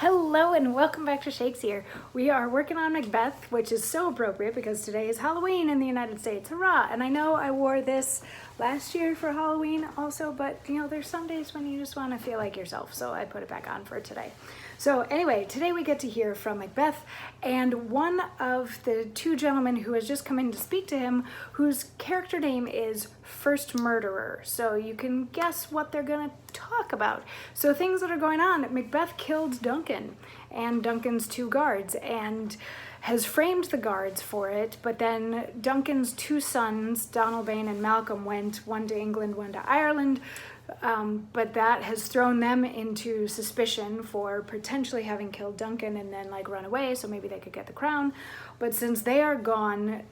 Hello and welcome back to Shakesyear. We are working on Macbeth, which is so appropriate because today is Halloween in the United States. Hurrah! And I know I wore this last year for Halloween also, but there's some days when you just want to feel like yourself, so I put it back on for today. So anyway, today we get to hear from Macbeth and one of the two gentlemen who has just come in to speak to him, whose character name is First Murderer. So you can guess what they're going to talk about. So things that are going on: Macbeth killed Duncan and Duncan's two guards and has framed the guards for it, but then Duncan's two sons, Donalbain and Malcolm, went, one to England, one to Ireland, but that has thrown them into suspicion for potentially having killed Duncan and then run away, so maybe they could get the crown. But since they are gone,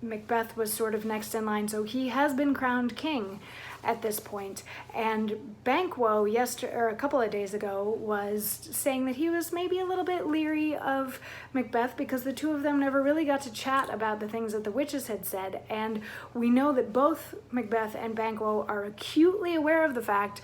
Macbeth was sort of next in line, so he has been crowned king at this point. And Banquo a couple of days ago was saying that he was maybe a little bit leery of Macbeth because the two of them never really got to chat about the things that the witches had said. And we know that both Macbeth and Banquo are acutely aware of the fact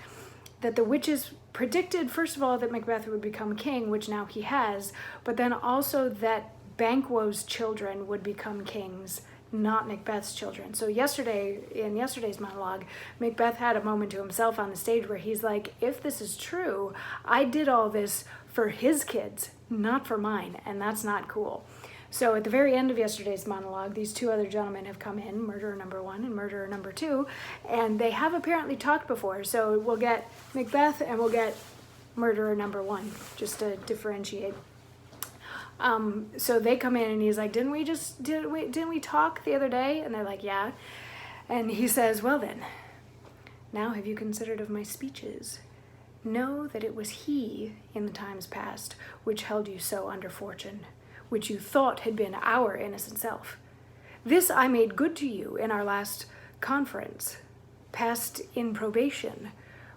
that the witches predicted, first of all, that Macbeth would become king, which now he has, but then also that Banquo's children would become kings, not Macbeth's children. So in yesterday's monologue, Macbeth had a moment to himself on the stage where he's like, if this is true, I did all this for his kids, not for mine, and that's not cool. So at the very end of yesterday's monologue, these two other gentlemen have come in, murderer number one and murderer number two, and they have apparently talked before. So we'll get Macbeth and we'll get murderer number one, just to differentiate. So they come in and he's like, didn't we talk the other day? And they're like, yeah. And he says, well then, now have you considered of my speeches? Know that it was he in the times past which held you so under fortune, which you thought had been our innocent self. This I made good to you in our last conference, passed in probation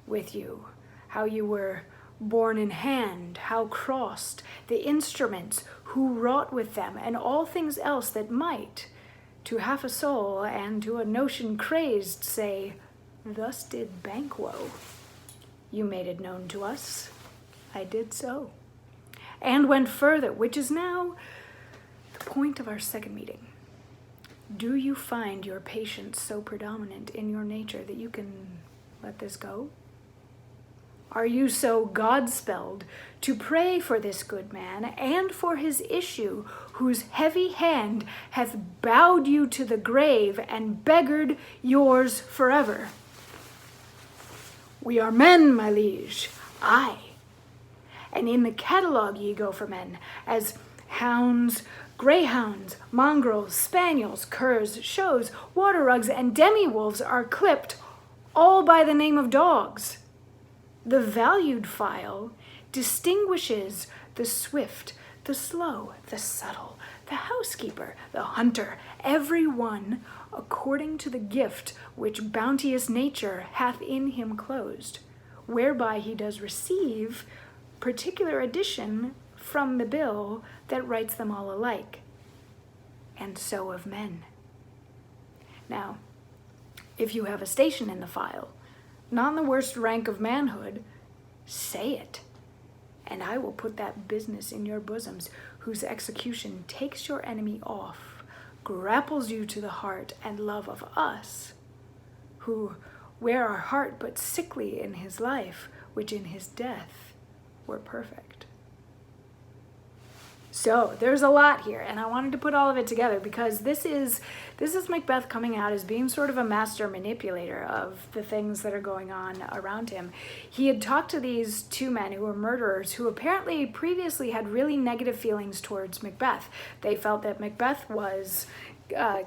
with you, how you were born in hand, how crossed, the instruments, who wrought with them, and all things else that might, to half a soul and to a notion crazed, say, thus did Banquo. You made it known to us. I did so. And went further, which is now the point of our second meeting. Do you find your patience so predominant in your nature that you can let this go? Are you so God-spelled to pray for this good man and for his issue, whose heavy hand hath bowed you to the grave and beggared yours forever? We are men, my liege, aye, and in the catalogue ye go for men, as hounds, greyhounds, mongrels, spaniels, curs, shows, water rugs, and demi-wolves are clipped, all by the name of dogs. The valued file distinguishes the swift, the slow, the subtle, the housekeeper, the hunter, every one according to the gift which bounteous nature hath in him closed, whereby he does receive particular addition from the bill that writes them all alike, and so of men. Now, if you have a station in the file, not in the worst rank of manhood, say it, and I will put that business in your bosoms, whose execution takes your enemy off, grapples you to the heart and love of us, who wear our heart but sickly in his life, which in his death were perfect. So there's a lot here, and I wanted to put all of it together because this is Macbeth coming out as being sort of a master manipulator of the things that are going on around him. He had talked to these two men who were murderers who apparently previously had really negative feelings towards Macbeth. They felt that Macbeth was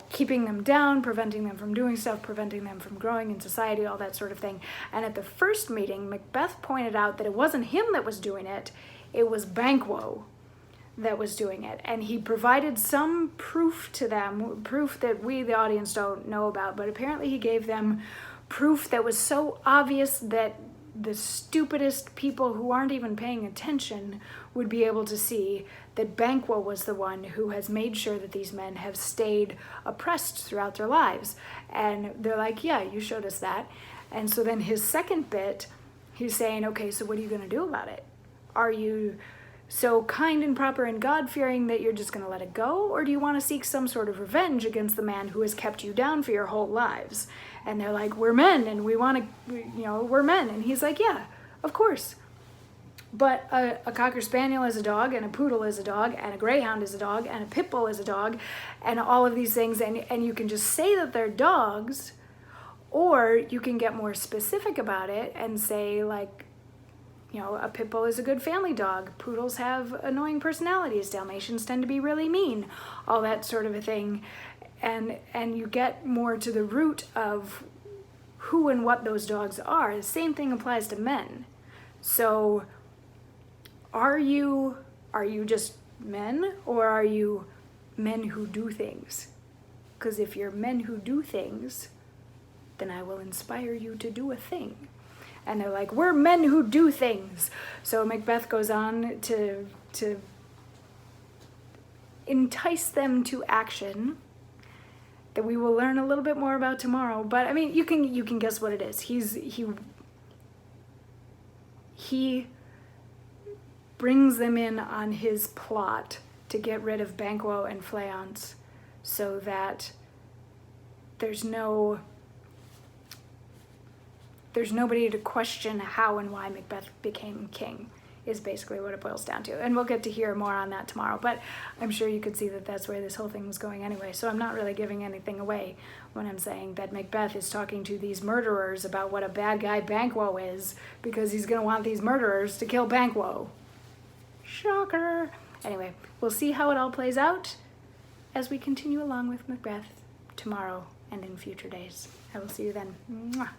keeping them down, preventing them from doing stuff, preventing them from growing in society, all that sort of thing. And at the first meeting, Macbeth pointed out that it wasn't him that was doing it, it was Banquo that was doing it, and he provided some proof to them, proof that we, the audience, don't know about, but apparently he gave them proof that was so obvious that the stupidest people who aren't even paying attention would be able to see that Banquo was the one who has made sure that these men have stayed oppressed throughout their lives. And they're like, yeah, you showed us that. And so then his second bit, he's saying, okay, so what are you going to do about it? Are you so kind and proper and God-fearing that you're just going to let it go? Or do you want to seek some sort of revenge against the man who has kept you down for your whole lives? And they're like, we're men and we want to, we're men. And he's like, yeah, of course. But a Cocker Spaniel is a dog, and a Poodle is a dog, and a Greyhound is a dog, and a Pit Bull is a dog, and all of these things. And you can just say that they're dogs, or you can get more specific about it and say, like, a Pit Bull is a good family dog. Poodles have annoying personalities. Dalmatians tend to be really mean. All that sort of a thing. And you get more to the root of who and what those dogs are. The same thing applies to men. So are you just men, or are you men who do things? Because if you're men who do things, then I will inspire you to do a thing. And they're like, we're men who do things. So Macbeth goes on to entice them to action that we will learn a little bit more about tomorrow. But I mean, you can guess what it is. He brings them in on his plot to get rid of Banquo and Fleance, so that there's nobody to question how and why Macbeth became king, is basically what it boils down to. And we'll get to hear more on that tomorrow, but I'm sure you could see that that's where this whole thing was going anyway. So I'm not really giving anything away when I'm saying that Macbeth is talking to these murderers about what a bad guy Banquo is, because he's going to want these murderers to kill Banquo. Shocker. Anyway, we'll see how it all plays out as we continue along with Macbeth tomorrow and in future days. I will see you then. Mwah.